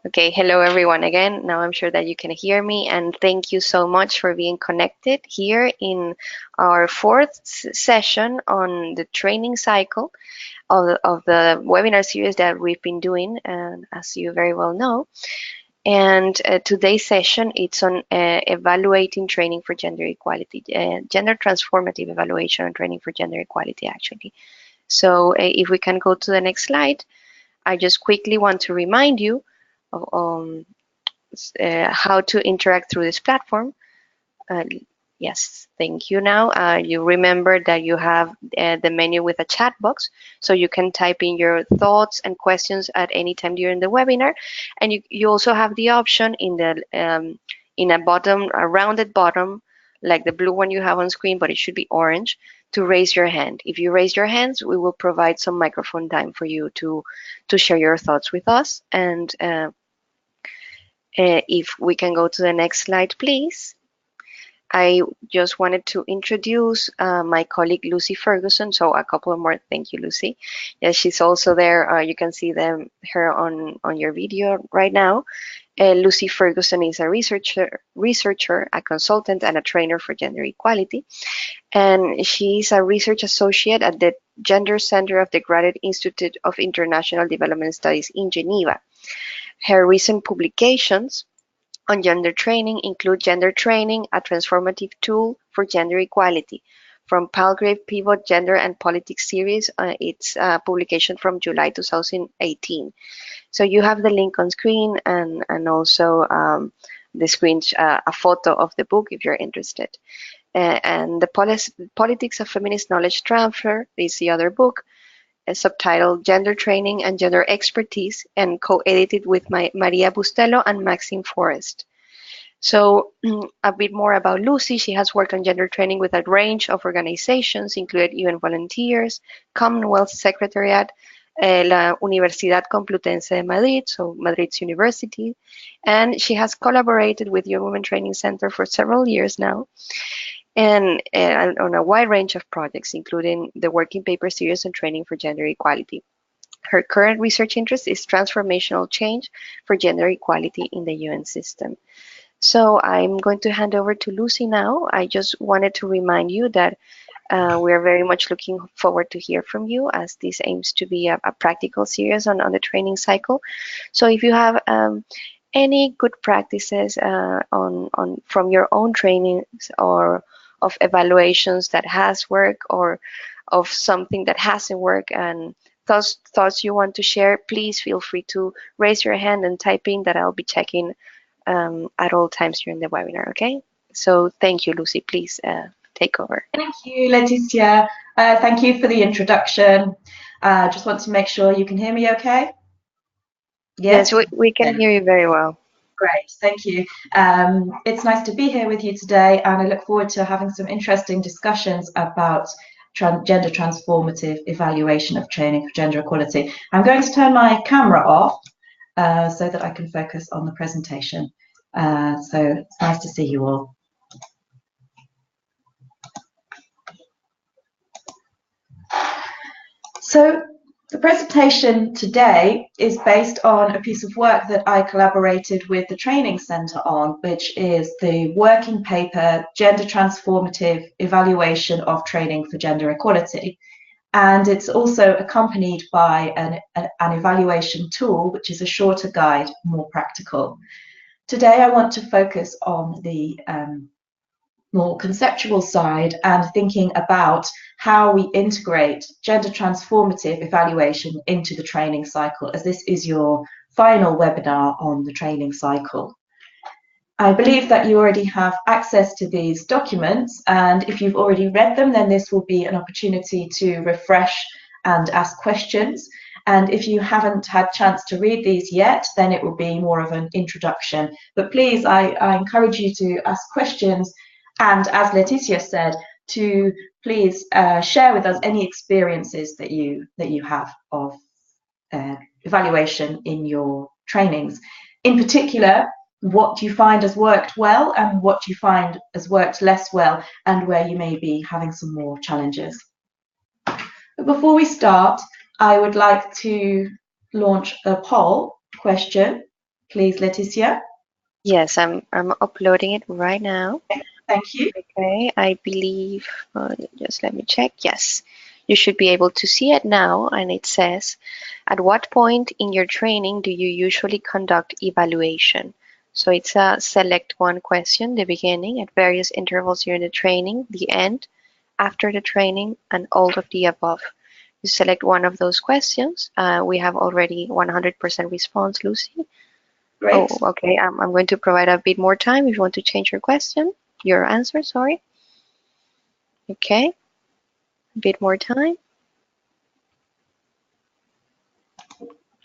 Okay, hello everyone again. Now I'm sure that you can hear me, and thank you so much for being connected here in our fourth session on the training cycle of the webinar series that we've been doing, and as you very well know. And today's session, it's on evaluating training for gender equality, gender transformative evaluation and training for gender equality, actually. So if we can go to the next slide, I just quickly want to remind you of how to interact through this platform. Yes, thank you. Now you remember that you have the menu with a chat box, so you can type in your thoughts and questions at any time during the webinar. And you also have the option in the in a rounded bottom, like the blue one you have on screen, but it should be orange, to raise your hand. If you raise your hands, we will provide some microphone time for you to share your thoughts with us. And if we can go to the next slide, please. I just wanted to introduce my colleague Lucy Ferguson. So a couple of more. Thank you, Lucy. Yes, she's also there. You can see her on your video right now. Lucy Ferguson is a researcher, a consultant, and a trainer for gender equality. And she's a research associate at the Gender Center of the Graduate Institute of International Development Studies in Geneva. Her recent publications on gender training include Gender Training, a Transformative Tool for Gender Equality, from Palgrave Pivot Gender and Politics series. It's a publication from July 2018. So you have the link on screen, and also the screen, a photo of the book if you're interested. And the Politics of Feminist Knowledge Transfer is the other book, subtitled Gender Training and Gender Expertise, and co-edited with Maria Bustelo and Maxine Forrest. So a bit more about Lucy. She has worked on gender training with a range of organizations, including UN Volunteers, Commonwealth Secretariat, la Universidad Complutense de Madrid, so Madrid's university, and she has collaborated with UN Women Training Center for several years now, and on a wide range of projects, including the Working Paper Series on Training for Gender Equality. Her current research interest is transformational change for gender equality in the UN system. So I'm going to hand over to Lucy now. I just wanted to remind you that we are very much looking forward to hear from you, as this aims to be a practical series on the training cycle. So if you have any good practices from your own trainings, or of evaluations that has worked, or of something that hasn't worked, and thoughts you want to share, please feel free to raise your hand and type in, that I'll be checking at all times during the webinar. Okay, so thank you, Lucy. Please take over. Thank you, Leticia. Thank you for the introduction. Just want to make sure you can hear me okay? Yes, we can hear you very well. Great, thank you. It's nice to be here with you today, and I look forward to having some interesting discussions about gender transformative evaluation of training for gender equality. I'm going to turn my camera off so that I can focus on the presentation. So it's nice to see you all. So the presentation today is based on a piece of work that I collaborated with the Training Centre on, which is the working paper Gender Transformative Evaluation of Training for Gender Equality. And it's also accompanied by an evaluation tool, which is a shorter guide, more practical. Today I want to focus on the more conceptual side, and thinking about how we integrate gender transformative evaluation into the training cycle, as this is your final webinar on the training cycle. I believe that you already have access to these documents, and if you've already read them, then this will be an opportunity to refresh and ask questions. And if you haven't had a chance to read these yet, then it will be more of an introduction. But please, I encourage you to ask questions, and as Leticia said, to please share with us any experiences that you have of evaluation in your trainings. In particular, what you find has worked well and what you find has worked less well, and where you may be having some more challenges. But before we start, I would like to launch a poll question please, Leticia. Yes, I'm uploading it right now. Thank you. Okay, I believe, just let me check. Yes, you should be able to see it now, and it says, at what point in your training do you usually conduct evaluation? So it's a select one question, the beginning, at various intervals during the training, the end, after the training, and all of the above. You select one of those questions. We have already 100% response, Lucy. Oh, Great. okay. I'm going to provide a bit more time if you want to change your question, your answer, sorry. Okay, a bit more time.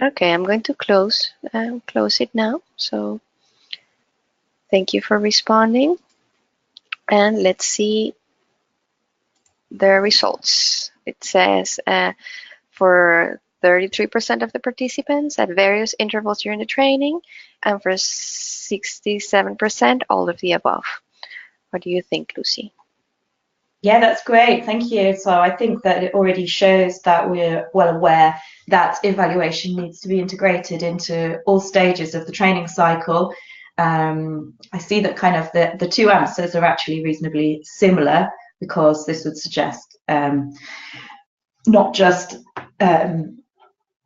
Okay, I'm going to close it now. So thank you for responding. And let's see the results. It says for 33% of the participants at various intervals during the training, and for 67%, all of the above. What do you think, Lucy? Yeah, that's great. Thank you. So I think that it already shows that we're well aware that evaluation needs to be integrated into all stages of the training cycle. I see that kind of the two answers are actually reasonably similar, because this would suggest not just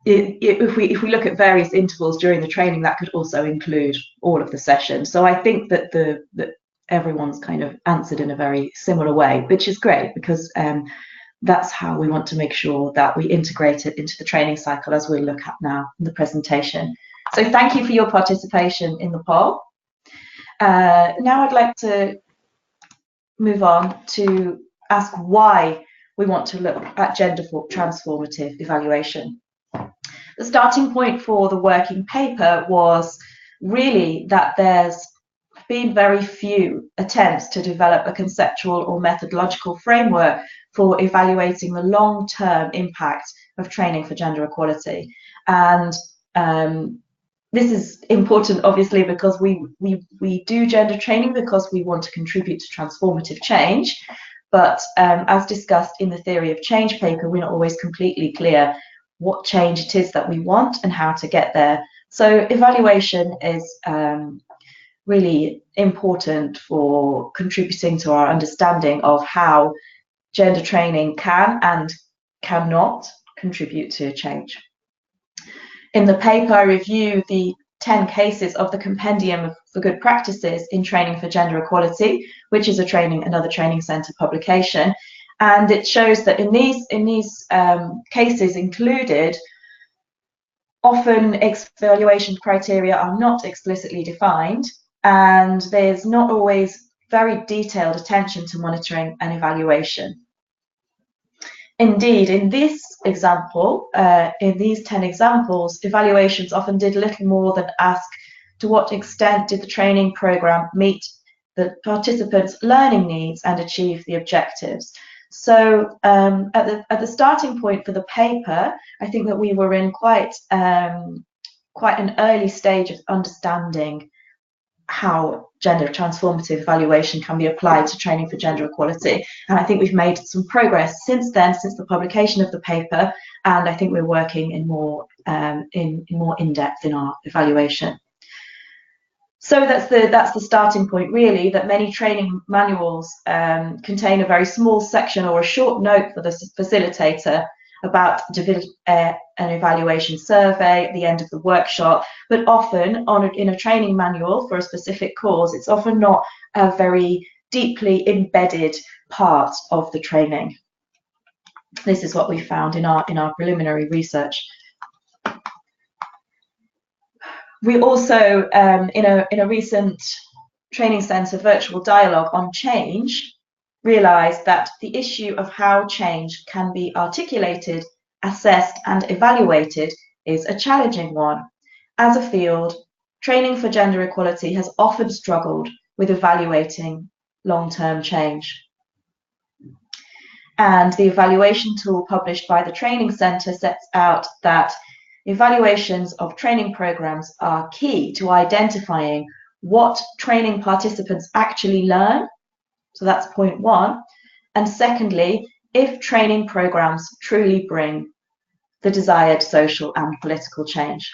if we look at various intervals during the training, that could also include all of the sessions. So I think that that everyone's kind of answered in a very similar way, which is great, because that's how we want to make sure that we integrate it into the training cycle, as we'll look at now in the presentation. So thank you for your participation in the poll. Now I'd like to move on to ask why we want to look at gender transformative evaluation. The starting point for the working paper was really that there's been very few attempts to develop a conceptual or methodological framework for evaluating the long-term impact of training for gender equality. And this is important, obviously, because we do gender training because we want to contribute to transformative change. But as discussed in the Theory of Change paper, we're not always completely clear what change it is that we want and how to get there. So evaluation is really important for contributing to our understanding of how gender training can and cannot contribute to change. In the paper, I review the 10 cases of the Compendium for Good Practices in Training for Gender Equality, which is another training centre publication. And it shows that in these cases included, often evaluation criteria are not explicitly defined, and there's not always very detailed attention to monitoring and evaluation. Indeed, in this example, in these 10 examples, evaluations often did little more than ask to what extent did the training programme meet the participants' learning needs and achieve the objectives. So at the starting point for the paper, I think that we were in quite an early stage of understanding how gender transformative evaluation can be applied to training for gender equality. And I think we've made some progress since then, since the publication of the paper, and I think we're working in more in-depth in our evaluation. So that's the starting point, really, that many training manuals contain a very small section or a short note for the facilitator about an evaluation survey at the end of the workshop, but often in a training manual for a specific cause, it's often not a very deeply embedded part of the training. This is what we found in our preliminary research. We also, in a recent training centre virtual dialogue on change, realised that the issue of how change can be articulated, assessed and evaluated is a challenging one. As a field, training for gender equality has often struggled with evaluating long-term change. And the evaluation tool published by the training centre sets out that evaluations of training programs are key to identifying what training participants actually learn. So that's point one. And secondly, if training programs truly bring the desired social and political change.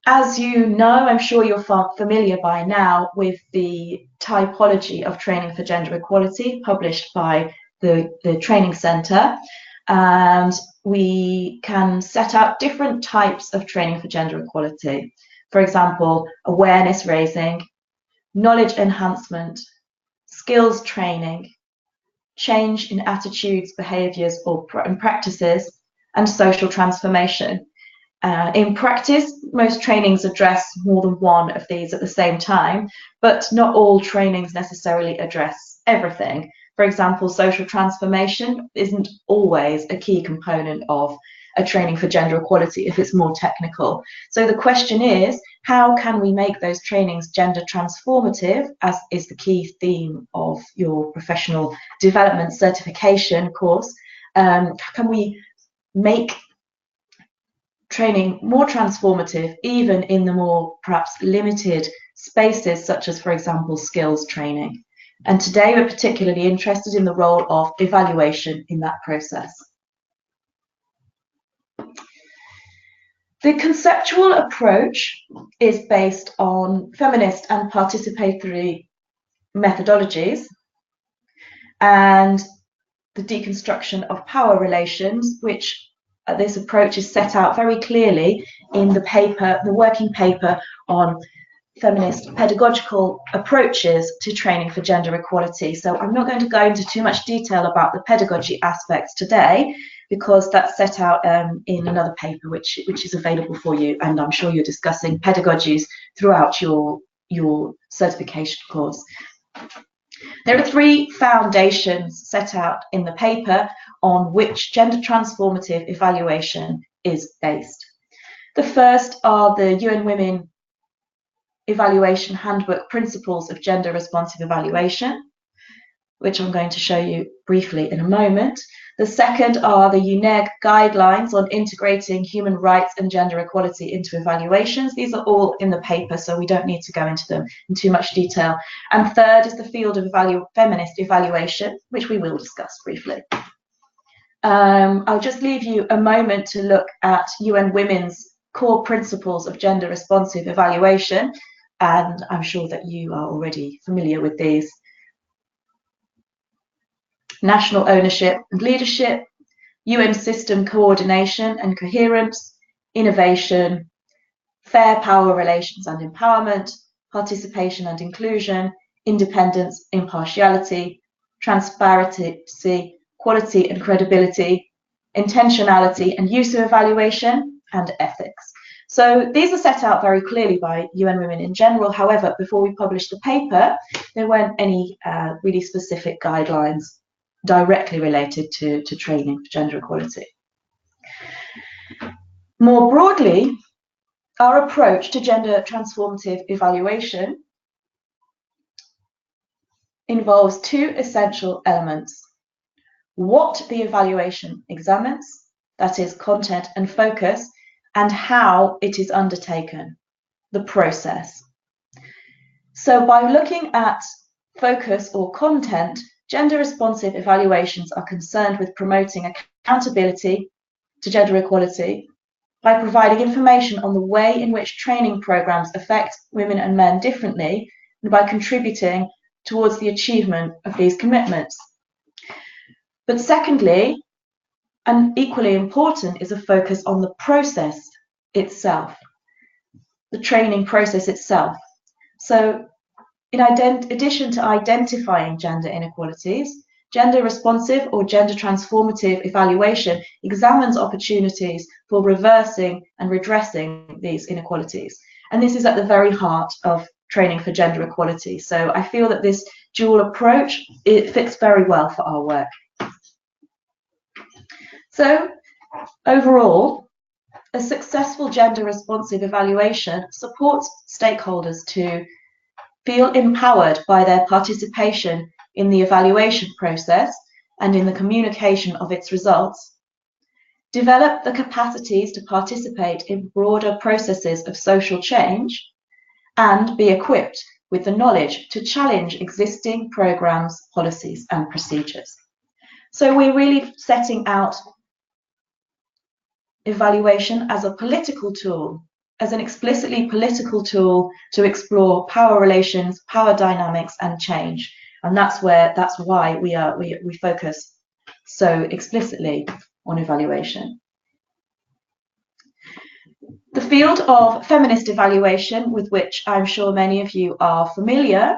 As you know, I'm sure you're familiar by now with the typology of training for gender equality published by the Training Centre. And we can set out different types of training for gender equality. For example, awareness raising, knowledge enhancement, skills training, change in attitudes, behaviours, and practices, and social transformation. In practice, most trainings address more than one of these at the same time, but not all trainings necessarily address everything. For example, social transformation isn't always a key component of a training for gender equality if it's more technical. So the question is, how can we make those trainings gender transformative, as is the key theme of your professional development certification course? Can we make training more transformative, even in the more perhaps limited spaces, such as, for example, skills training? And today we're particularly interested in the role of evaluation in that process. The conceptual approach is based on feminist and participatory methodologies and the deconstruction of power relations, which this approach is set out very clearly in the paper, the working paper on feminist pedagogical approaches to training for gender equality. So I'm not going to go into too much detail about the pedagogy aspects today, because that's set out in another paper which is available for you, and I'm sure you're discussing pedagogies throughout your certification course. There are three foundations set out in the paper on which gender transformative evaluation is based. The first are the UN Women Evaluation Handbook Principles of Gender Responsive Evaluation, which I'm going to show you briefly in a moment. The second are the UNEG guidelines on integrating human rights and gender equality into evaluations. These are all in the paper, so we don't need to go into them in too much detail. And third is the field of feminist evaluation, which we will discuss briefly. I'll just leave you a moment to look at UN Women's core principles of gender responsive evaluation, and I'm sure that you are already familiar with these. National ownership and leadership, UN system coordination and coherence, innovation, fair power relations and empowerment, participation and inclusion, independence, impartiality, transparency, quality and credibility, intentionality and use of evaluation, and ethics. So these are set out very clearly by UN Women in general. However, before we published the paper, there weren't any really specific guidelines directly related to training for gender equality. More broadly, our approach to gender transformative evaluation involves two essential elements: what the evaluation examines, that is content and focus, and how it is undertaken, the process. So by looking at focus or content, gender responsive evaluations are concerned with promoting accountability to gender equality by providing information on the way in which training programs affect women and men differently, and by contributing towards the achievement of these commitments. But secondly, and equally important, is a focus on the process itself, the training process itself. So in addition to identifying gender inequalities, gender responsive or gender transformative evaluation examines opportunities for reversing and redressing these inequalities. And this is at the very heart of training for gender equality. So I feel that this dual approach, it fits very well for our work. So overall, a successful gender responsive evaluation supports stakeholders to feel empowered by their participation in the evaluation process and in the communication of its results, develop the capacities to participate in broader processes of social change, and be equipped with the knowledge to challenge existing programs, policies, and procedures. So we're really setting out evaluation as a political tool as an explicitly political tool to explore power relations, power dynamics, and change. And that's why we focus so explicitly on evaluation. The field of feminist evaluation, with which I'm sure many of you are familiar,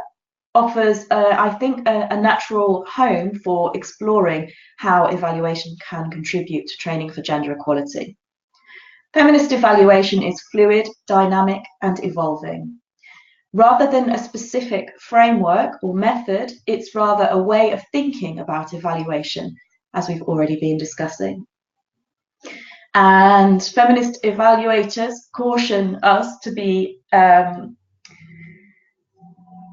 offers, I think, a natural home for exploring how evaluation can contribute to training for gender equality. Feminist evaluation is fluid, dynamic, and evolving. Rather than a specific framework or method, it's rather a way of thinking about evaluation, as we've already been discussing. And feminist evaluators caution us to be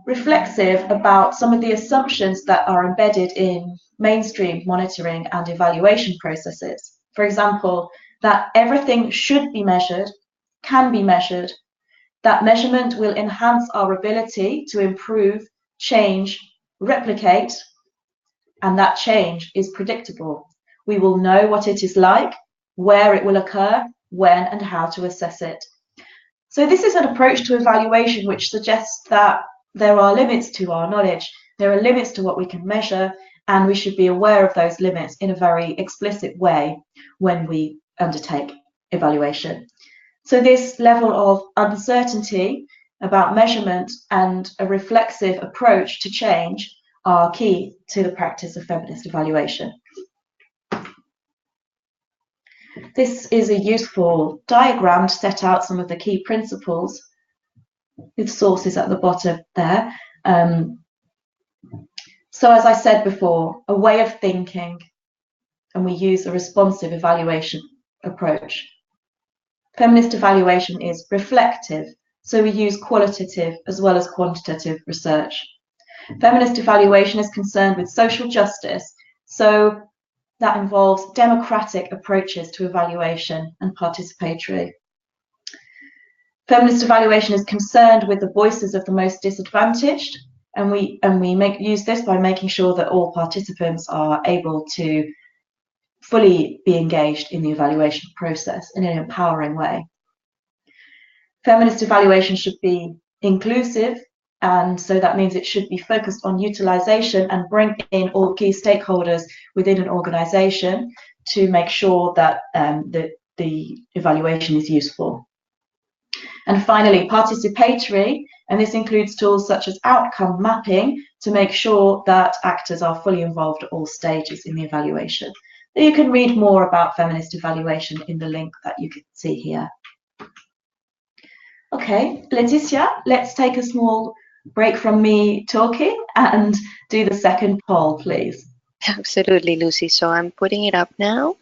reflexive about some of the assumptions that are embedded in mainstream monitoring and evaluation processes. For example, that everything should be measured, can be measured, that measurement will enhance our ability to improve, change, replicate, and that change is predictable. We will know what it is like, where it will occur, when and how to assess it. So this is an approach to evaluation which suggests that there are limits to our knowledge, there are limits to what we can measure, and we should be aware of those limits in a very explicit way when we undertake evaluation. So this level of uncertainty about measurement and a reflexive approach to change are key to the practice of feminist evaluation. This is a useful diagram to set out some of the key principles with sources at the bottom there. So as I said before, a way of thinking, and we use a responsive evaluation approach. Feminist evaluation is reflective, so we use qualitative as well as quantitative research. Feminist evaluation is concerned with social justice, so that involves democratic approaches to evaluation and participatory. Feminist evaluation is concerned with the voices of the most disadvantaged, and we use this by making sure that all participants are able to fully be engaged in the evaluation process in an empowering way. Feminist evaluation should be inclusive, and so that means it should be focused on utilization and bring in all key stakeholders within an organization to make sure that the evaluation is useful. And finally, participatory, and this includes tools such as outcome mapping to make sure that actors are fully involved at all stages in the evaluation. You can read more about feminist evaluation in the link that you can see here. Okay, Laetitia, let's take a small break from me talking and do the second poll, please. Absolutely, Lucy. So I'm putting it up now.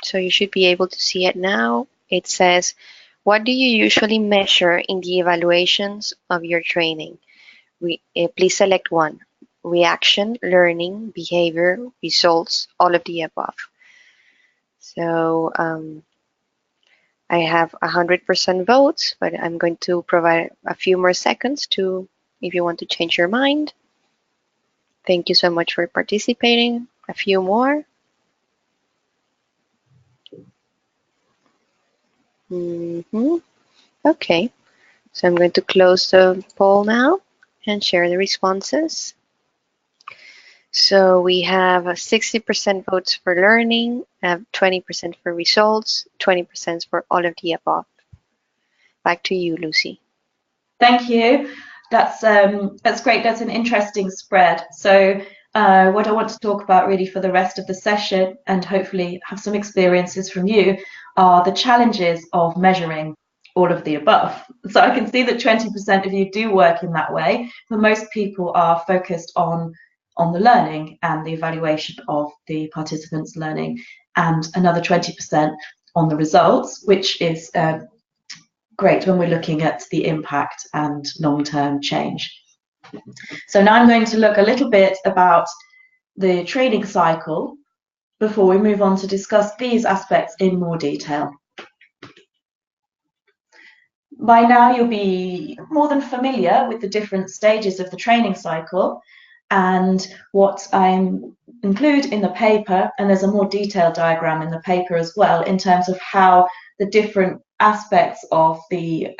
So you should be able to see it now. It says, what do you usually measure in the evaluations of your training? Please select one. Reaction, learning, behavior, results, all of the above. So I have 100% votes, but I'm going to provide a few more seconds to, if you want to change your mind. Thank you so much for participating. A few more. Okay, so I'm going to close the poll now and share the responses. So we have 60% votes for learning, 20% for results, 20% for all of the above. Back to you, Lucy. Thank you. That's great. That's an interesting spread. So what I want to talk about really for the rest of the session, and hopefully have some experiences from you, are the challenges of measuring all of the above. So I can see that 20% of you do work in that way, but most people are focused on the learning and the evaluation of the participants' learning, and another 20% on the results, which is great when we're looking at the impact and long-term change. So now I'm going to look a little bit about the training cycle before we move on to discuss these aspects in more detail. By now you'll be more than familiar with the different stages of the training cycle and what I include in the paper, and there's a more detailed diagram in the paper as well in terms of how the different aspects of the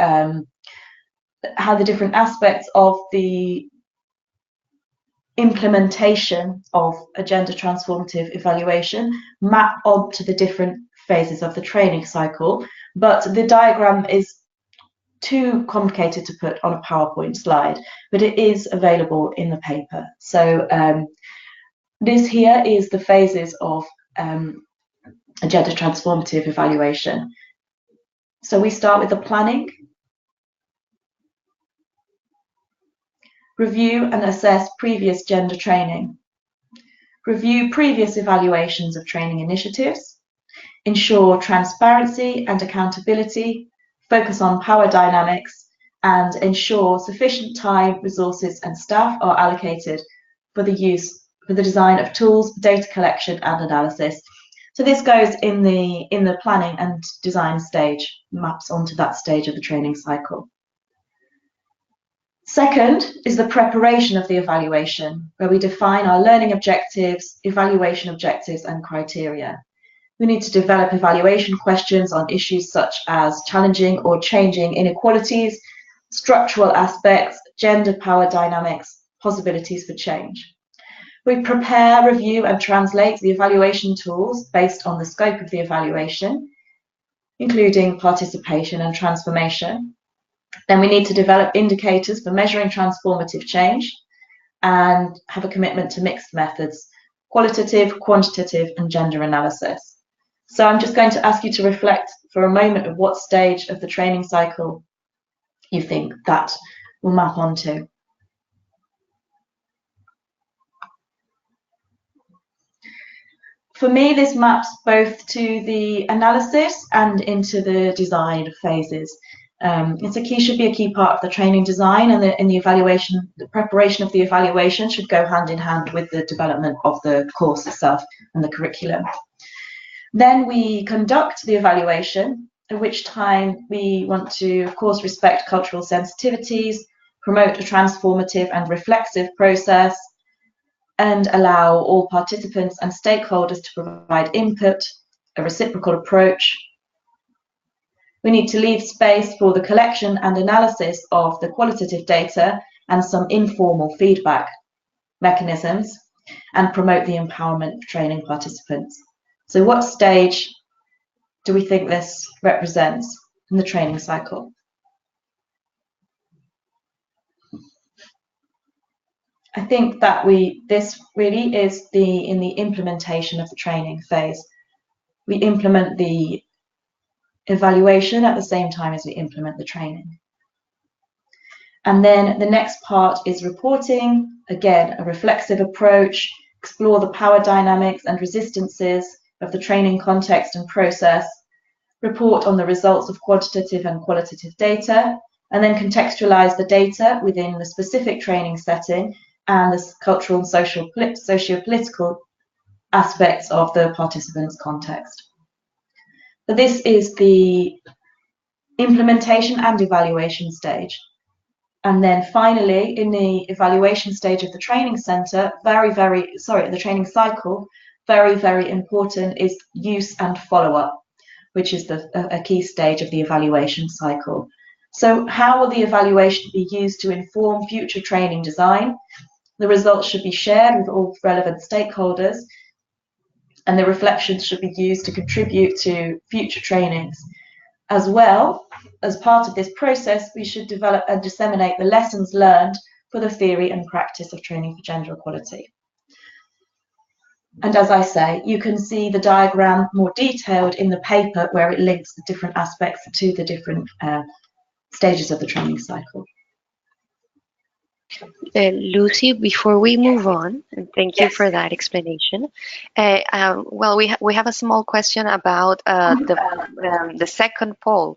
implementation of a gender transformative evaluation map onto the different phases of the training cycle, but the diagram is too complicated to put on a PowerPoint slide, but it is available in the paper. So this here is the phases of a gender transformative evaluation. So we start with the planning, review and assess previous gender training, review previous evaluations of training initiatives, ensure transparency and accountability, focus on power dynamics, and ensure sufficient time, resources, and staff are allocated for the design of tools, data collection, and analysis. So this goes in the planning and design stage, maps onto that stage of the training cycle. Second is the preparation of the evaluation, where we define our learning objectives, evaluation objectives, and criteria. We need to develop evaluation questions on issues such as challenging or changing inequalities, structural aspects, gender power dynamics, possibilities for change. We prepare, review, and translate the evaluation tools based on the scope of the evaluation, including participation and transformation. Then we need to develop indicators for measuring transformative change and have a commitment to mixed methods, qualitative, quantitative, and gender analysis. So I'm just going to ask you to reflect for a moment of what stage of the training cycle you think that will map onto. For me, this maps both to the analysis and into the design phases. Should be a key part of the training design, and in the evaluation, the preparation of the evaluation should go hand in hand with the development of the course itself and the curriculum. Then we conduct the evaluation, at which time we want to, of course, respect cultural sensitivities, promote a transformative and reflexive process, and allow all participants and stakeholders to provide input, a reciprocal approach. We need to leave space for the collection and analysis of the qualitative data and some informal feedback mechanisms, and promote the empowerment of training participants. So what stage do we think this represents in the training cycle? I think that this really is in the implementation of the training phase. We implement the evaluation at the same time as we implement the training. And then the next part is reporting. Again, a reflexive approach, explore the power dynamics and resistances of the training context and process, report on the results of quantitative and qualitative data, and then contextualize the data within the specific training setting and the cultural and socio-political aspects of the participants' context. So this is the implementation and evaluation stage. And then finally, in the evaluation stage of the training center, the training cycle, very important is use and follow-up, which is a key stage of the evaluation cycle. So how will the evaluation be used to inform future training design? The results should be shared with all relevant stakeholders, and the reflections should be used to contribute to future trainings. As well, as part of this process, we should develop and disseminate the lessons learned for the theory and practice of training for gender equality. And as I say, you can see the diagram more detailed in the paper, where it links the different aspects to the different stages of the training cycle. Lucy, before we move on, and thank you for that explanation. Well, we have a small question about the second poll.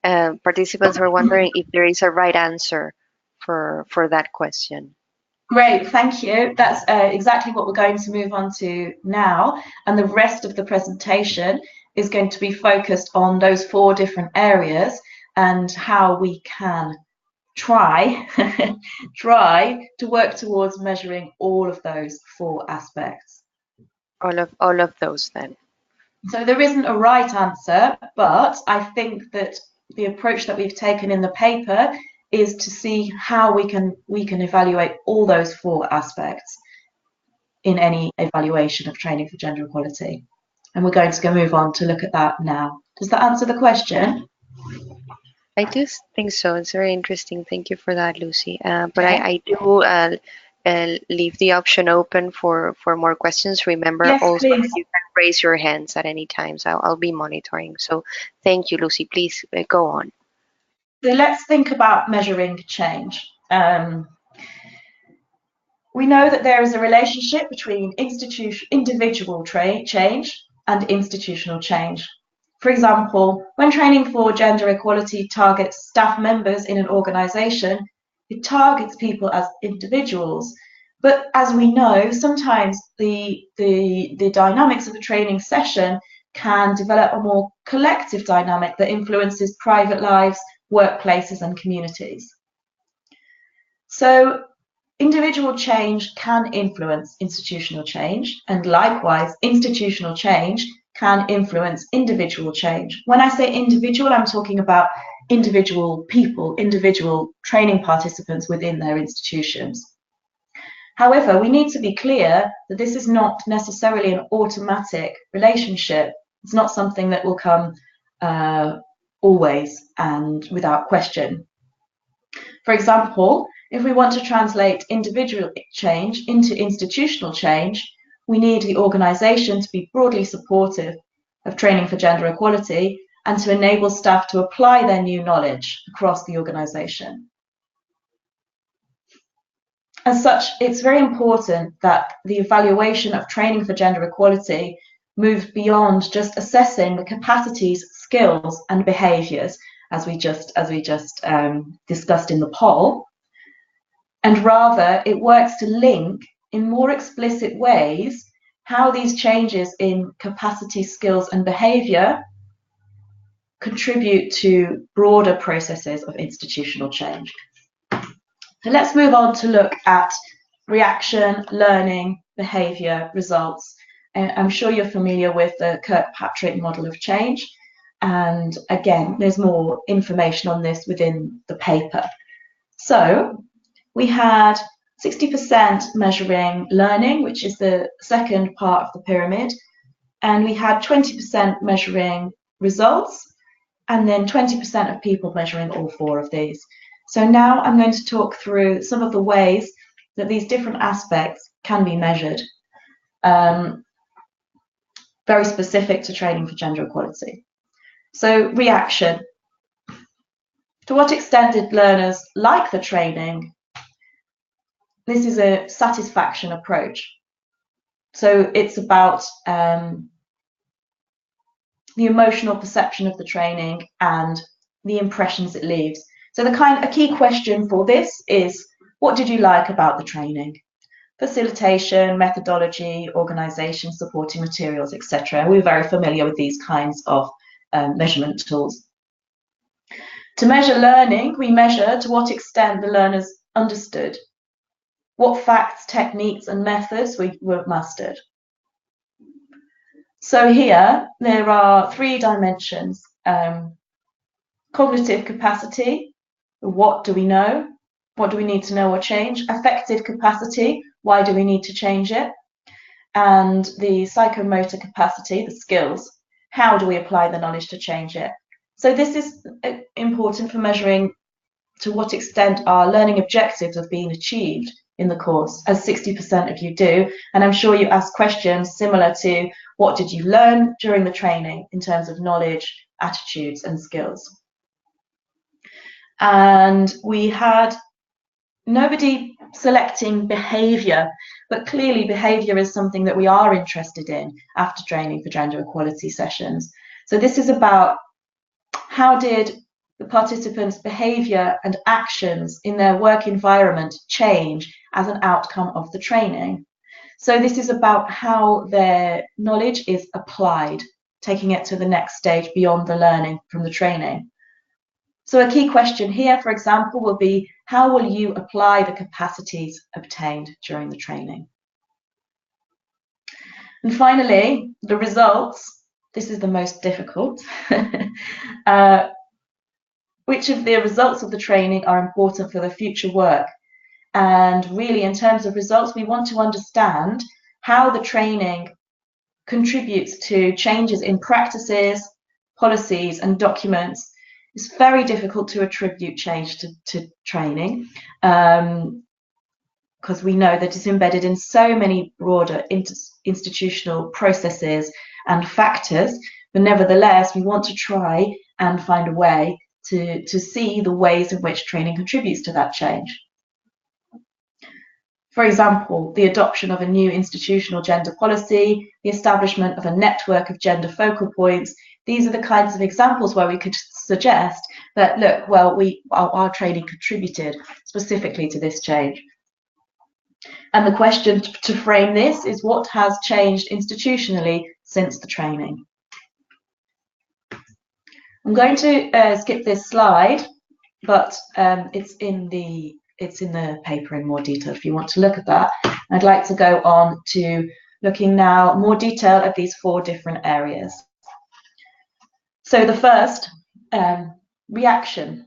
Participants were wondering if there is a right answer for that question. Great, thank you. That's exactly what we're going to move on to now, and the rest of the presentation is going to be focused on those 4 different areas and how we can try to work towards measuring all of those 4 aspects. All of those then. So there isn't a right answer, but I think that the approach that we've taken in the paper is to see how we can evaluate all those 4 aspects in any evaluation of training for gender equality. And we're going to move on to look at that now. Does that answer the question? I do think so. It's very interesting. Thank you for that, Lucy. But Okay. I do leave the option open for more questions. Remember, Yes, also please. you can raise your hands at any time. So I'll be monitoring. So thank you, Lucy. Please go on. So let's think about measuring change. We know that there is a relationship between individual change and institutional change. For example, when training for gender equality targets staff members in an organisation, it targets people as individuals. But as we know, sometimes the dynamics of a training session can develop a more collective dynamic that influences private lives, workplaces, and communities. So individual change can influence institutional change, and likewise, institutional change can influence individual change. When I say individual, I'm talking about individual people, individual training participants within their institutions. However, we need to be clear that this is not necessarily an automatic relationship. It's not something that will come always and without question. For example, if we want to translate individual change into institutional change, we need the organisation to be broadly supportive of training for gender equality and to enable staff to apply their new knowledge across the organisation. As such, it's very important that the evaluation of training for gender equality moves beyond just assessing the capacities, skills, and behaviours, as we just discussed in the poll, and rather it works to link in more explicit ways how these changes in capacity, skills, and behaviour contribute to broader processes of institutional change. So let's move on to look at reaction, learning, behaviour, results. I'm sure you're familiar with the Kirkpatrick model of change. And again, there's more information on this within the paper. So we had 60% measuring learning, which is the second part of the pyramid, and we had 20% measuring results, and then 20% of people measuring all 4 of these. So now I'm going to talk through some of the ways that these different aspects can be measured, very specific to training for gender equality. So reaction. To what extent did learners like the training? This is a satisfaction approach. So it's about the emotional perception of the training and the impressions it leaves. So a key question for this is, what did you like about the training? Facilitation, methodology, organisation, supporting materials, etc. We're very familiar with these kinds of measurement tools. To measure learning, we measure to what extent the learners understood, what facts, techniques, and methods were mastered. So here there are 3 dimensions. Cognitive capacity, what do we know? What do we need to know or change? Affective capacity, why do we need to change it? And the psychomotor capacity, the skills, how do we apply the knowledge to change it? So this is important for measuring to what extent our learning objectives have been achieved in the course, as 60% of you do. And I'm sure you ask questions similar to, what did you learn during the training in terms of knowledge, attitudes, and skills? And we had nobody selecting behaviour, but clearly behaviour is something that we are interested in after training for gender equality sessions. So this is about how did the participants' behaviour and actions in their work environment change as an outcome of the training. So this is about how their knowledge is applied, taking it to the next stage beyond the learning from the training. So a key question here, for example, will be, how will you apply the capacities obtained during the training? And finally, the results. this is the most difficult. Which of the results of the training are important for the future work? And really, in terms of results, we want to understand how the training contributes to changes in practices, policies, and documents. It's very difficult to attribute change to training because we know that it's embedded in so many broader institutional processes and factors. But nevertheless, we want to try and find a way to see the ways in which training contributes to that change. For example, the adoption of a new institutional gender policy, the establishment of a network of gender focal points. These are the kinds of examples where we could suggest that, look, well, our training contributed specifically to this change. And the question to frame this is, what has changed institutionally since the training? I'm going to skip this slide, but it's in the paper in more detail if you want to look at that. I'd like to go on to looking now more detail at these 4 different areas. So the first, reaction.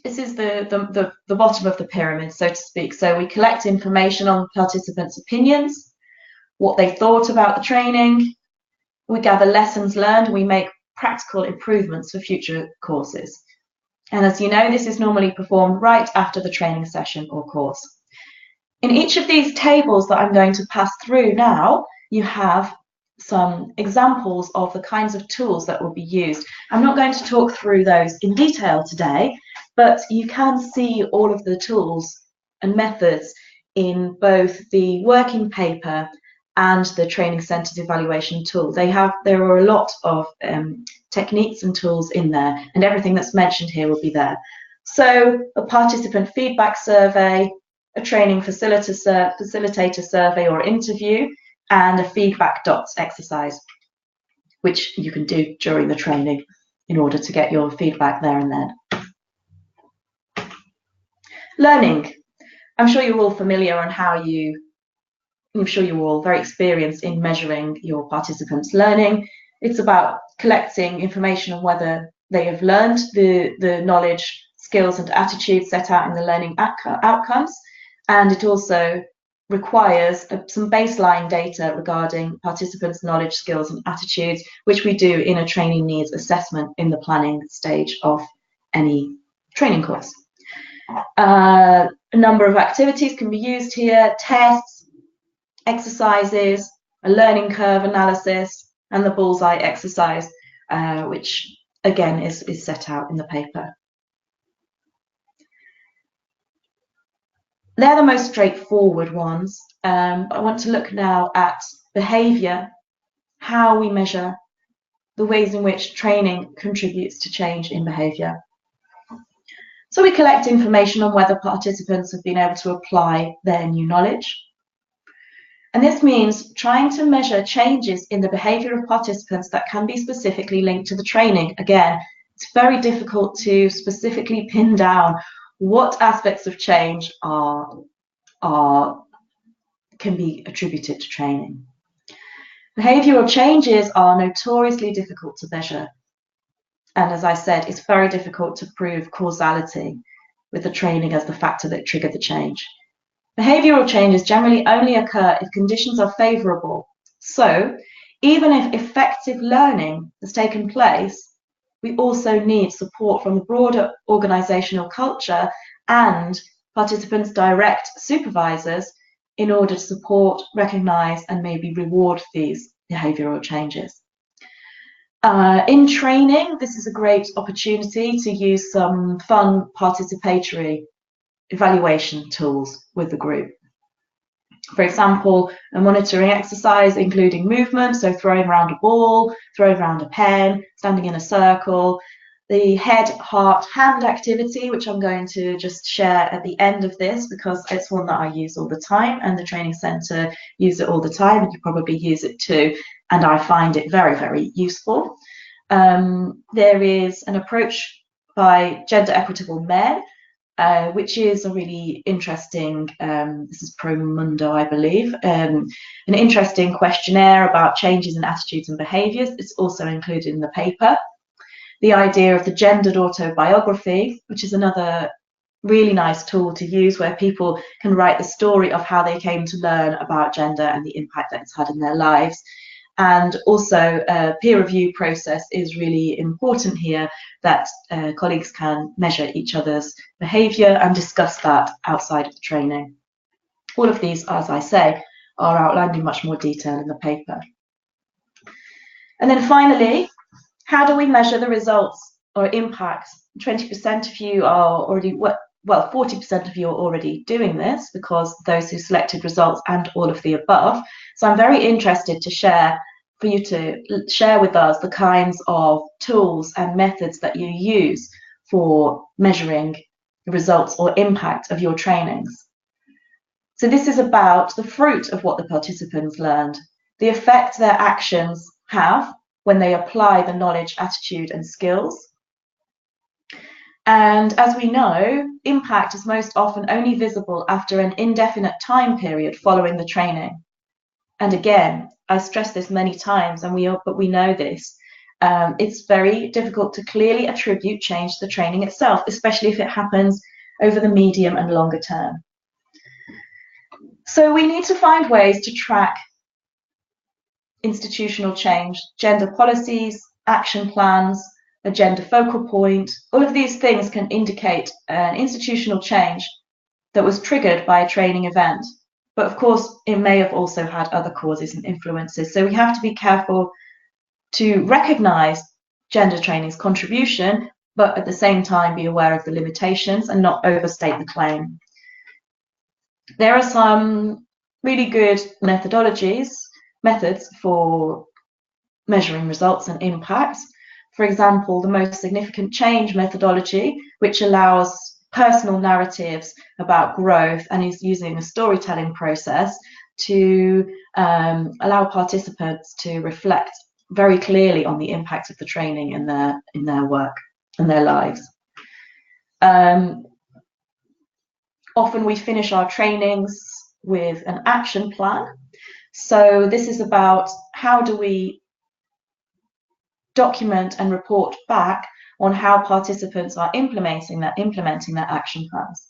This is the bottom of the pyramid, so to speak. So we collect information on participants' opinions, what they thought about the training. We gather lessons learned. We make practical improvements for future courses. And as you know, this is normally performed right after the training session or course. In each of these tables that I'm going to pass through now, you have some examples of the kinds of tools that will be used. I'm not going to talk through those in detail today, but you can see all of the tools and methods in both the working paper and the training centered evaluation tool. There are a lot of techniques and tools in there, and everything that's mentioned here will be there. So a participant feedback survey, a training facilitator survey or interview, and a feedback dots exercise, which you can do during the training in order to get your feedback there and then. Learning. I'm sure you're all familiar on I'm sure you're all very experienced in measuring your participants' learning. It's about collecting information on whether they have learned the knowledge, skills, and attitudes set out in the learning outcomes. And it also requires some baseline data regarding participants' knowledge, skills, and attitudes, which we do in a training needs assessment in the planning stage of any training course. A number of activities can be used here: tests, exercises, a learning curve analysis, and the bullseye exercise, which again is set out in the paper. They're the most straightforward ones. I want to look now at behaviour, how we measure the ways in which training contributes to change in behaviour. So we collect information on whether participants have been able to apply their new knowledge. And this means trying to measure changes in the behaviour of participants that can be specifically linked to the training. Again, it's very difficult to specifically pin down what aspects of change can be attributed to training. Behavioural changes are notoriously difficult to measure. And as I said, it's very difficult to prove causality with the training as the factor that triggered the change. Behavioural changes generally only occur if conditions are favourable. So even if effective learning has taken place, we also need support from the broader organisational culture and participants' direct supervisors in order to support, recognise, and maybe reward these behavioural changes. In training, this is a great opportunity to use some fun participatory evaluation tools with the group. For example, a monitoring exercise including movement, so throwing around a ball, throwing around a pen, standing in a circle. The head, heart, hand activity, which I'm going to just share at the end of this because it's one that I use all the time and the training centre use it all the time, and you probably use it too, and I find it very, very useful. There is an approach by Gender Equitable Men, which is a really interesting, this is Pro Mundo, I believe, an interesting questionnaire about changes in attitudes and behaviours. It's also included in the paper. The idea of the gendered autobiography, which is another really nice tool to use, where people can write the story of how they came to learn about gender and the impact that it's had in their lives. And also a peer review process is really important here, that colleagues can measure each other's behaviour and discuss that outside of the training. All of these, as I say, are outlined in much more detail in the paper. And then finally, how do we measure the results or impact? 20% of you are already, well, 40% of you are already doing this, because those who selected results and all of the above. So I'm very interested to share, for you to share with us the kinds of tools and methods that you use for measuring the results or impact of your trainings. So this is about the fruit of what the participants learned, the effect their actions have when they apply the knowledge, attitude, and skills. And as we know, impact is most often only visible after an indefinite time period following the training. And again, I stress this many times, and but we know this. It's very difficult to clearly attribute change to the training itself, especially if it happens over the medium and longer term. So we need to find ways to track institutional change, gender policies, action plans, a gender focal point. All of these things can indicate an institutional change that was triggered by a training event. But of course, it may have also had other causes and influences. So we have to be careful to recognize gender training's contribution, but at the same time be aware of the limitations and not overstate the claim. There are some really good methods for measuring results and impacts. For example, the most significant change methodology, which allows personal narratives about growth and is using a storytelling process to allow participants to reflect very clearly on the impact of the training in their work and their lives. Often we finish our trainings with an action plan. So this is about how do we document and report back on how participants are implementing their action plans.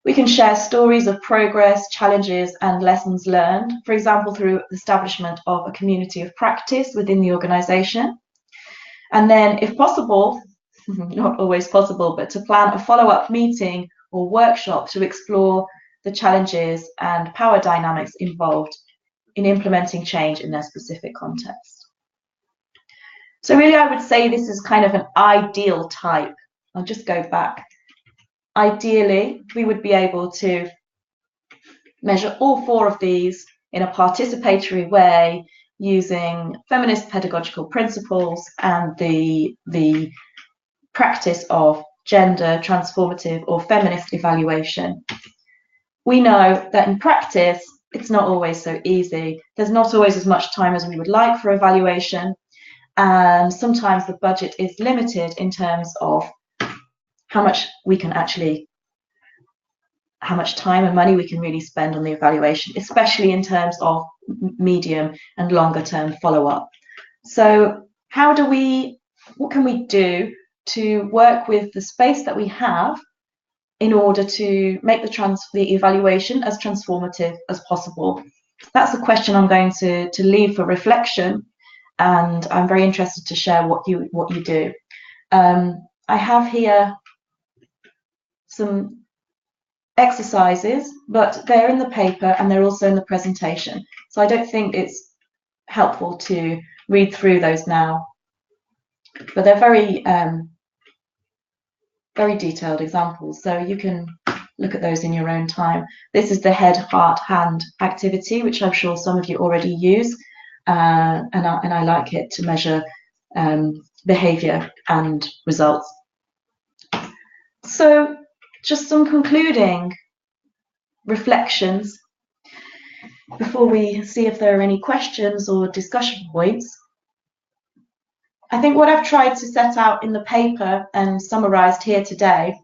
We can share stories of progress, challenges, and lessons learned, for example, through the establishment of a community of practice within the organisation. And then, if possible, not always possible, but to plan a follow-up meeting or workshop to explore the challenges and power dynamics involved in implementing change in their specific context. So really, I would say this is kind of an ideal type. I'll just go back. Ideally, we would be able to measure all four of these in a participatory way using feminist pedagogical principles and the practice of gender transformative or feminist evaluation. We know that in practice, it's not always so easy. There's not always as much time as we would like for evaluation. And sometimes the budget is limited in terms of how much time and money we can really spend on the evaluation, especially in terms of medium and longer term follow-up. So what can we do to work with the space that we have in order to make the evaluation as transformative as possible? That's a question I'm going to leave for reflection, and I'm very interested to share what you do. I have here some exercises, but they're in the paper and they're also in the presentation. So I don't think it's helpful to read through those now, but they're very, very detailed examples. So you can look at those in your own time. This is the head, heart, hand activity, which I'm sure some of you already use. And I like it to measure behaviour and results. So just some concluding reflections before we see if there are any questions or discussion points. I think what I've tried to set out in the paper and summarised here today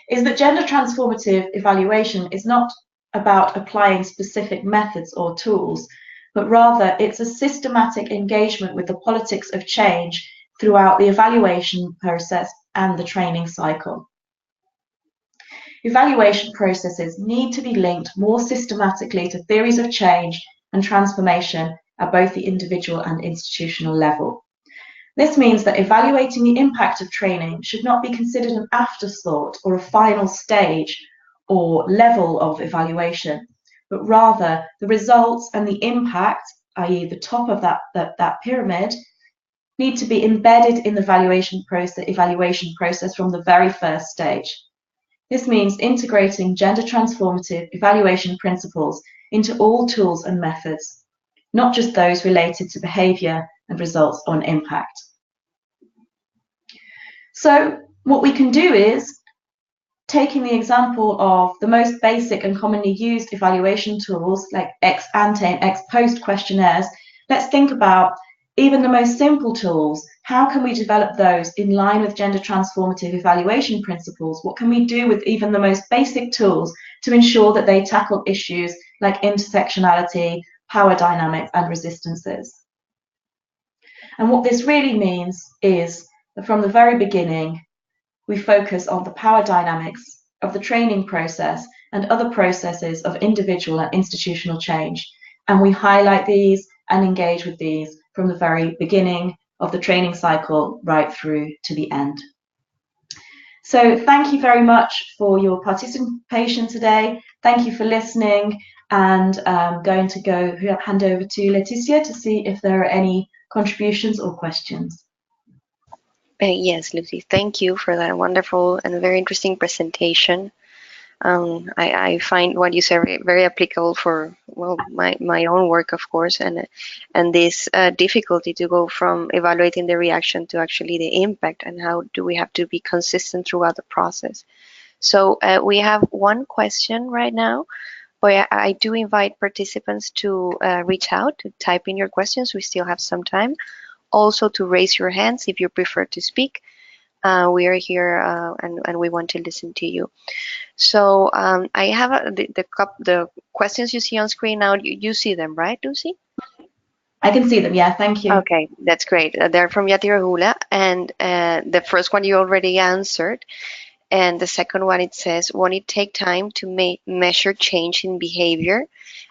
is that gender transformative evaluation is not about applying specific methods or tools, but rather it's a systematic engagement with the politics of change throughout the evaluation process and the training cycle. Evaluation processes need to be linked more systematically to theories of change and transformation at both the individual and institutional level. This means that evaluating the impact of training should not be considered an afterthought or a final stage or level of evaluation, but rather the results and the impact, i.e. the top of that pyramid, need to be embedded in the evaluation process from the very first stage. This means integrating gender transformative evaluation principles into all tools and methods, not just those related to behaviour and results on impact. So what we can do is, taking the example of the most basic and commonly used evaluation tools like ex ante and ex post questionnaires, let's think about even the most simple tools. How can we develop those in line with gender transformative evaluation principles? What can we do with even the most basic tools to ensure that they tackle issues like intersectionality, power dynamics, and resistances? And what this really means is that from the very beginning, we focus on the power dynamics of the training process and other processes of individual and institutional change. And we highlight these and engage with these from the very beginning of the training cycle right through to the end. So thank you very much for your participation today. Thank you for listening, and I'm going to hand over to Leticia to see if there are any contributions or questions. Yes, Lucy, thank you for that wonderful and very interesting presentation. I find what you said very, very applicable for, well, my own work, of course, and this difficulty to go from evaluating the reaction to actually the impact, and how do we have to be consistent throughout the process. So we have one question right now, but I do invite participants to reach out, to type in your questions. We still have some time. Also to raise your hands if you prefer to speak. We are here and we want to listen to you. So I have the questions you see on screen now. You see them, right, Lucy? I can see them, yeah, thank you. Okay, that's great. They're from Yatirahula, and the first one you already answered. And the second one, it says, won't it take time to measure change in behavior?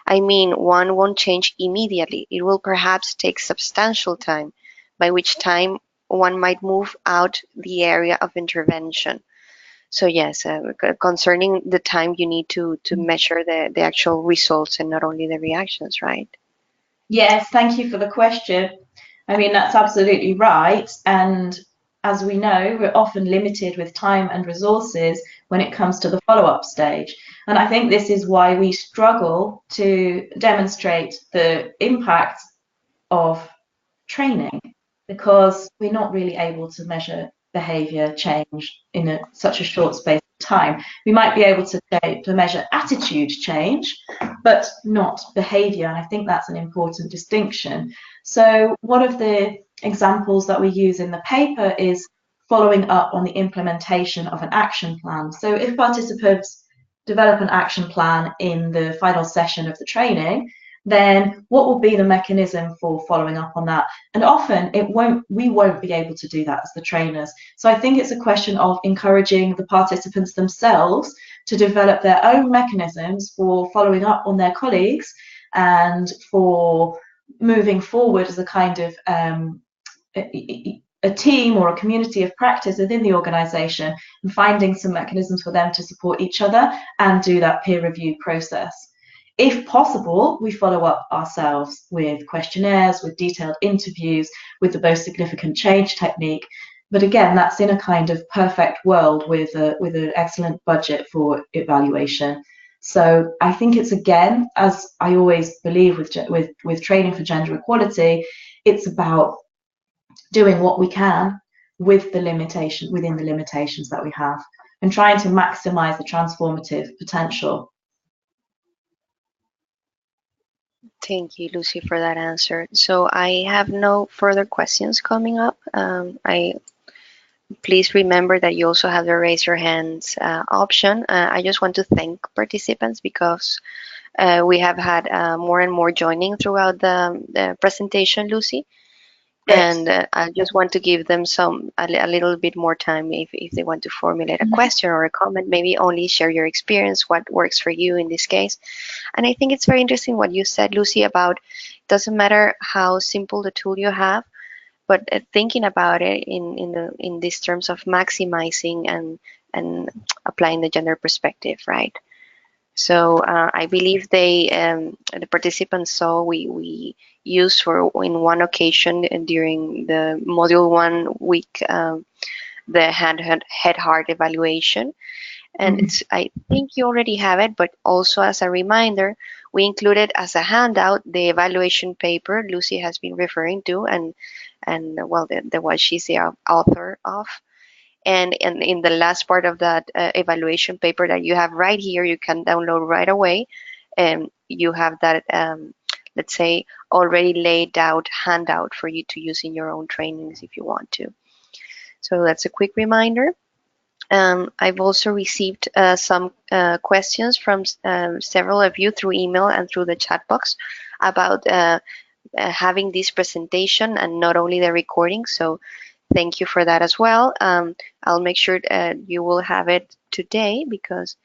I mean, one won't change immediately. It will perhaps take substantial time, by which time one might move out the area of intervention. So yes, concerning the time you need to measure the actual results and not only the reactions, right? Yes, thank you for the question. I mean, that's absolutely right. And as we know, we're often limited with time and resources when it comes to the follow-up stage. And I think this is why we struggle to demonstrate the impact of training, because we're not really able to measure behavior change in such a short space of time. We might be able to measure attitude change, but not behavior. And I think that's an important distinction. So one of the examples that we use in the paper is following up on the implementation of an action plan. So if participants develop an action plan in the final session of the training, then what will be the mechanism for following up on that? And often we won't be able to do that as the trainers. So I think it's a question of encouraging the participants themselves to develop their own mechanisms for following up on their colleagues and for moving forward as a kind of a team or a community of practice within the organisation, and finding some mechanisms for them to support each other and do that peer review process. If possible, we follow up ourselves with questionnaires, with detailed interviews, with the most significant change technique. But again, that's in a kind of perfect world with an excellent budget for evaluation. So I think it's, again, as I always believe with training for gender equality, it's about doing what we can within the limitations that we have, and trying to maximize the transformative potential. Thank you, Lucy, for that answer. So I have no further questions coming up. please remember that you also have the raise your hands option. I just want to thank participants because we have had more and more joining throughout the presentation, Lucy. Great. And I just want to give them a little bit more time if they want to formulate a question or a comment, maybe only share your experience, what works for you in this case. And I think it's very interesting what you said, Lucy, about it doesn't matter how simple the tool you have, but thinking about it in these terms of maximizing and applying the gender perspective, right? So I believe the participants saw we used for in one occasion during the module 1 week the head heart evaluation, and I think you already have it, but also as a reminder, we included as a handout the evaluation paper Lucy has been referring to, and well, the what she's the author of. And in the last part of that evaluation paper that you have right here, you can download right away. And you have that, let's say, already laid out handout for you to use in your own trainings if you want to. So that's a quick reminder. I've also received some questions from several of you through email and through the chat box about having this presentation and not only the recording. So thank you for that as well. I'll make sure you will have it today because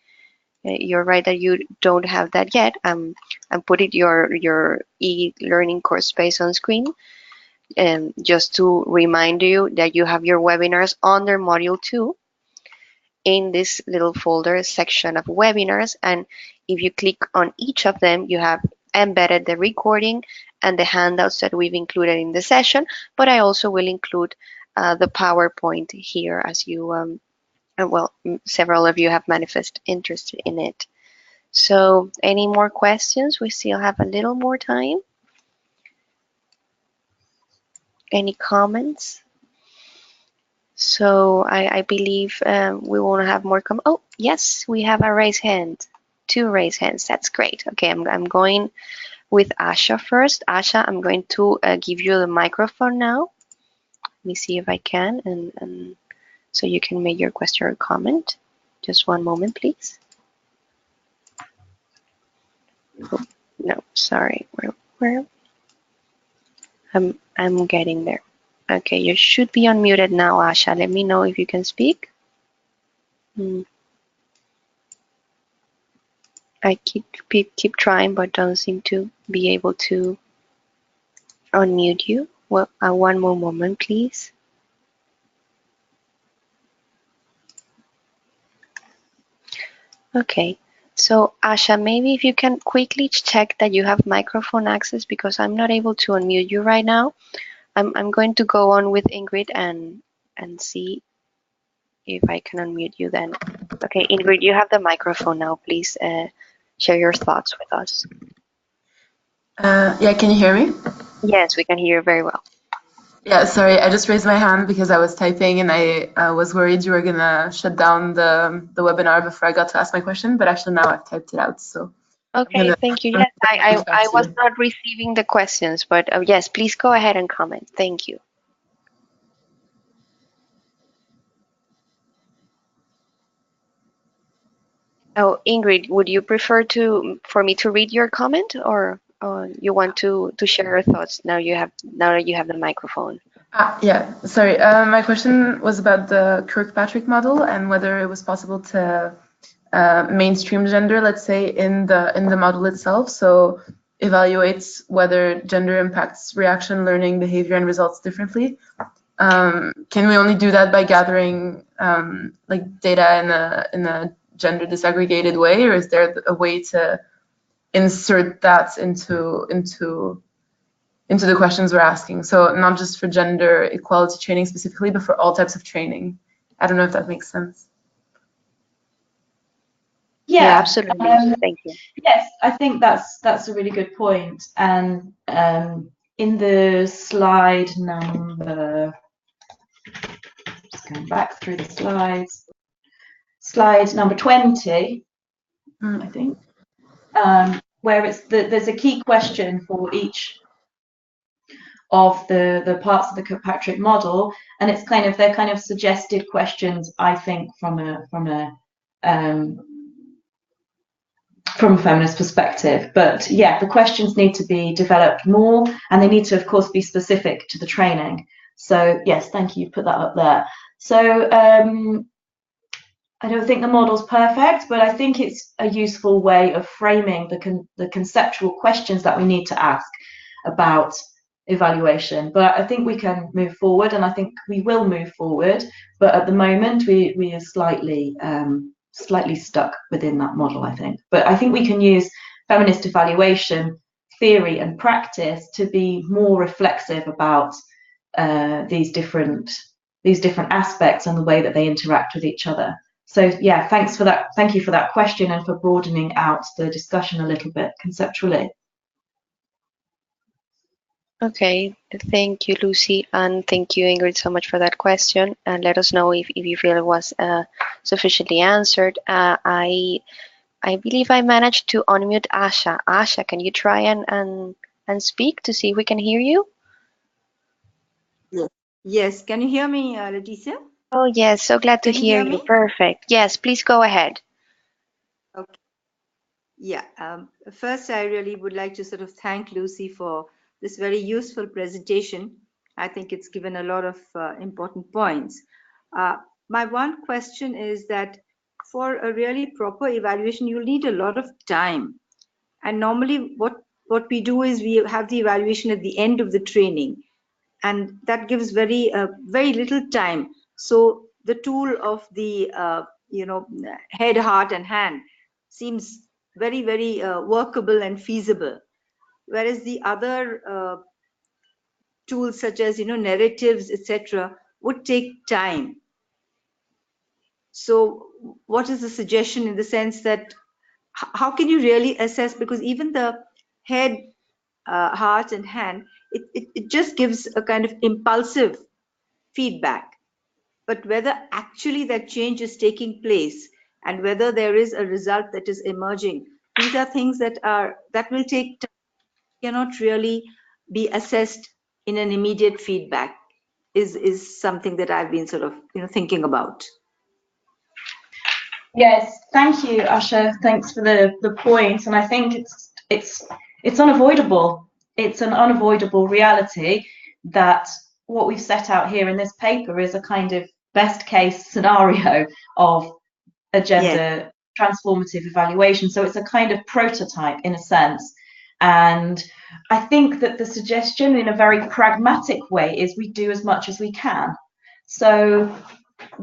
you're right that you don't have that yet. I'm putting your e-learning course space on screen, just to remind you that you have your webinars under module 2 in this little folder section of webinars, and if you click on each of them, you have embedded the recording and the handouts that we've included in the session, but I also will include the PowerPoint here as you, well, several of you have manifested interest in it. So any more questions? We still have a little more time. Any comments? So I believe we won't have more oh, yes, we have a raised hand. 2 raised hands. That's great. Okay, I'm going with Asha first. Asha, I'm going to give you the microphone now. Let me see if I can, and so you can make your question or comment. Just one moment, please. Oh, no, sorry. Where? I'm getting there. Okay, you should be unmuted now, Asha. Let me know if you can speak. I keep trying, but don't seem to be able to unmute you. Well, one more moment, please. Okay, so Asha, maybe if you can quickly check that you have microphone access, because I'm not able to unmute you right now. I'm going to go on with Ingrid and see if I can unmute you then. Okay, Ingrid, you have the microphone now. Please share your thoughts with us. Yeah, can you hear me? Yes, we can hear you very well. Yeah, sorry, I just raised my hand because I was typing and I was worried you were gonna shut down the webinar before I got to ask my question, but actually now I've typed it out, so. Okay, thank you. Yes, I was not receiving the questions, but yes, please go ahead and comment. Thank you. Oh, Ingrid, would you prefer for me to read your comment, or you want to share your thoughts now that you have the microphone? Yeah, sorry. My question was about the Kirkpatrick model and whether it was possible to mainstream gender, let's say, in the model itself. So evaluates whether gender impacts reaction, learning, behavior, and results differently. Can we only do that by gathering like data in a gender disaggregated way, or is there a way to insert that into the questions we're asking? So not just for gender equality training specifically, but for all types of training. I don't know if that makes sense. Yeah, absolutely. Thank you. Yes, I think that's a really good point. And in the slide number, just going back through the slides, slide number 20, I think, where there's a key question for each of the parts of the Kirkpatrick model, and it's they're kind of suggested questions, I think, from a feminist perspective. But yeah, the questions need to be developed more, and they need to, of course, be specific to the training. So yes, thank you, put that up there. So I don't think the model's perfect, but I think it's a useful way of framing the conceptual questions that we need to ask about evaluation. But I think we can move forward, and I think we will move forward. But at the moment, we are slightly stuck within that model, I think. But I think we can use feminist evaluation theory and practice to be more reflexive about these different aspects and the way that they interact with each other. So yeah, thanks for that. Thank you for that question and for broadening out the discussion a little bit conceptually. Okay, thank you, Lucy, and thank you, Ingrid, so much for that question. And let us know if you feel it was sufficiently answered. I believe I managed to unmute Asha. Asha, can you try and speak to see if we can hear you? Yes, can you hear me, Leticia? Oh, yes, so glad to hear you. Perfect. Yes, please go ahead. Okay. Yeah, first I really would like to sort of thank Lucy for this very useful presentation. I think it's given a lot of important points. My one question is that for a really proper evaluation, you'll need a lot of time. And normally what we do is we have the evaluation at the end of the training, and that gives very little time. So the tool of the head, heart, and hand seems very workable and feasible, whereas the other tools such as narratives, etc., would take time. So what is the suggestion in the sense that how can you really assess, because even the head, heart, and hand, it just gives a kind of impulsive feedback, but whether actually that change is taking place and whether there is a result that is emerging, these are things that will take time, cannot really be assessed in an immediate feedback, is something that I've been sort of thinking about. Yes, thank you, Asha. Thanks for the point, and I think it's unavoidable. It's an unavoidable reality that what we've set out here in this paper is a kind of best case scenario of a gender transformative evaluation. So it's a kind of prototype in a sense. And I think that the suggestion in a very pragmatic way is we do as much as we can. So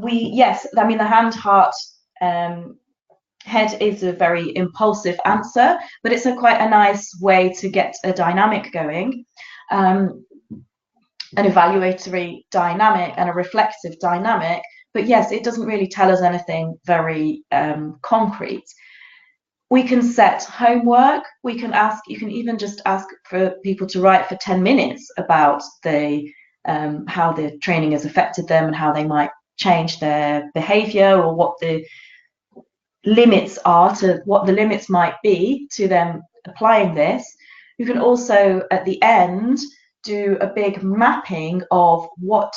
yes, I mean, the hand, heart, head is a very impulsive answer, but it's quite a nice way to get a dynamic going, an evaluatory dynamic and a reflexive dynamic. But yes, it doesn't really tell us anything very concrete. We can set homework. We can ask. You can even just ask for people to write for 10 minutes about how the training has affected them and how they might change their behaviour, or what the limits are, to what the limits might be to them applying this. You can also at the end do a big mapping of what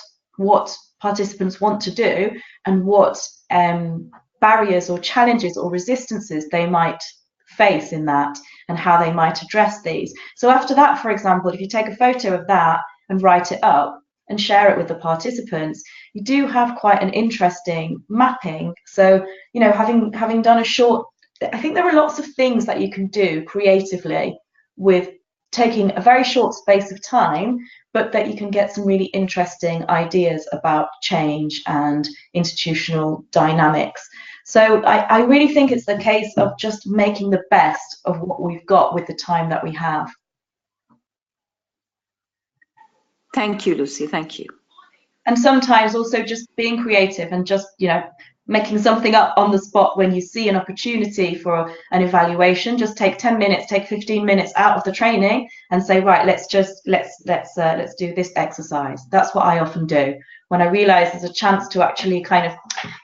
participants want to do and what barriers or challenges or resistances they might face in that, and how they might address these. So after that, for example, if you take a photo of that and write it up and share it with the participants, you do have quite an interesting mapping. So, having done a short, I think there are lots of things that you can do creatively with taking a very short space of time, but that you can get some really interesting ideas about change and institutional dynamics. So I really think it's the case of just making the best of what we've got with the time that we have. Thank you, Lucy. Thank you. And sometimes also just being creative and just, making something up on the spot when you see an opportunity for an evaluation. Just take 10 minutes, take 15 minutes out of the training and say, right, let's do this exercise. That's what I often do when I realize there's a chance to actually kind of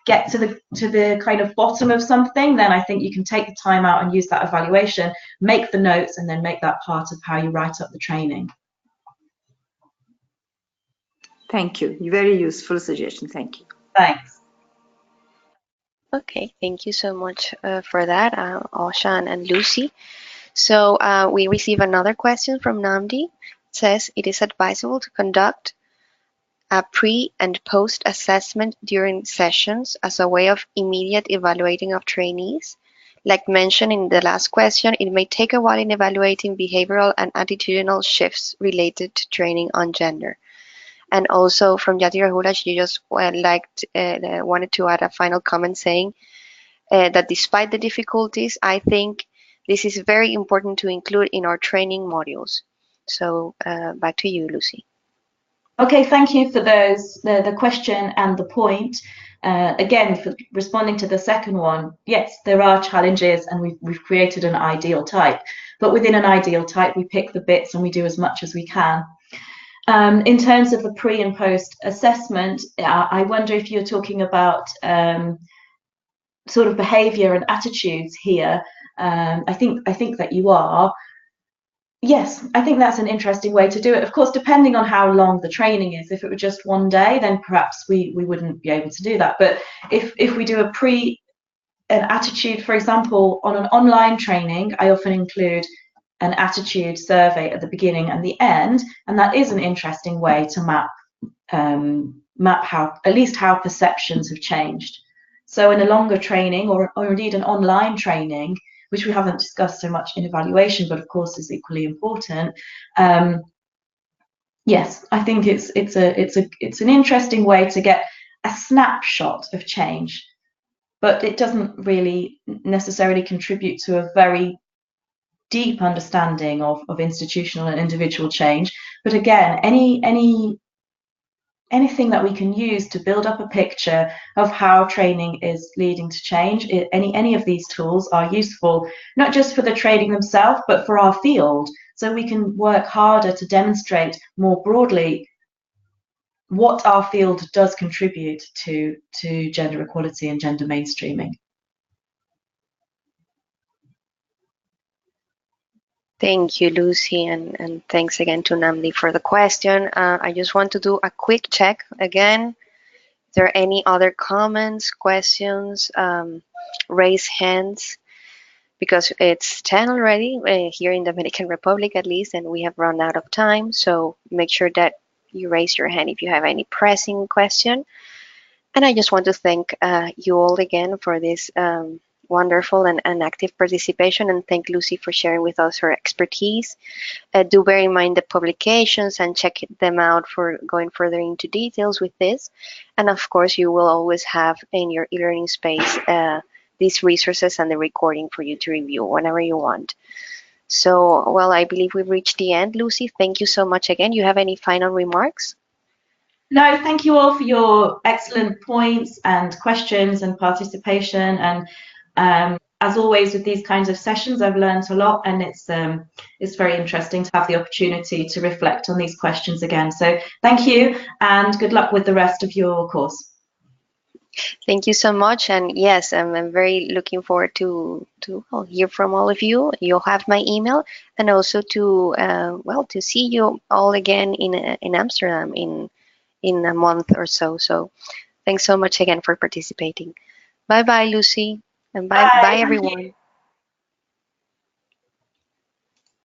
get to the kind of bottom of something. Then I think you can take the time out and use that evaluation, make the notes, and then make that part of how you write up the training. Thank you. Very useful suggestion. Thank you. Thanks. Okay, thank you so much for that, Oshan and Lucy. So we receive another question from Namdi. It says, it is advisable to conduct a pre and post assessment during sessions as a way of immediate evaluating of trainees. Like mentioned in the last question, it may take a while in evaluating behavioral and attitudinal shifts related to training on gender. And also from Yati Rahula, she just wanted to add a final comment saying that despite the difficulties, I think this is very important to include in our training modules. So back to you, Lucy. Okay, thank you for those, the question and the point. Again, for responding to the second one, yes, there are challenges and we've created an ideal type. But within an ideal type, we pick the bits and we do as much as we can. In terms of the pre and post assessment, I wonder if you're talking about sort of behavior and attitudes here. I think that you are. Yes, I think that's an interesting way to do it. Of course, depending on how long the training is. If it were just one day, then perhaps we wouldn't be able to do that. But if we do an attitude, for example, on an online training, I often include an attitude survey at the beginning and the end, and that is an interesting way to map how, at least how perceptions have changed. So in a longer training or indeed an online training, which we haven't discussed so much in evaluation, but of course is equally important. Yes, I think it's an interesting way to get a snapshot of change, but it doesn't really necessarily contribute to a very deep understanding of institutional and individual change. But again, anything that we can use to build up a picture of how training is leading to change, any of these tools are useful, not just for the training themselves, but for our field. So we can work harder to demonstrate more broadly what our field does contribute to gender equality and gender mainstreaming. Thank you, Lucy, and thanks again to Namdi for the question. I just want to do a quick check again. Is there any other comments, questions, raise hands? Because it's 10 already here in the Dominican Republic at least, and we have run out of time. So make sure that you raise your hand if you have any pressing question. And I just want to thank you all again for this wonderful and active participation, and thank Lucy for sharing with us her expertise. Do bear in mind the publications and check them out for going further into details with this. And of course, you will always have in your e-learning space these resources and the recording for you to review whenever you want. So, well, I believe we've reached the end. Lucy, thank you so much again. You have any final remarks? No, thank you all for your excellent points and questions and participation. And as always with these kinds of sessions, I've learned a lot, and it's very interesting to have the opportunity to reflect on these questions again. So thank you, and good luck with the rest of your course. Thank you so much, and yes, I'm very looking forward to hear from all of you. You'll have my email, and also to to see you all again in Amsterdam in a month or so. So thanks so much again for participating. Bye bye, Lucy, and bye everyone.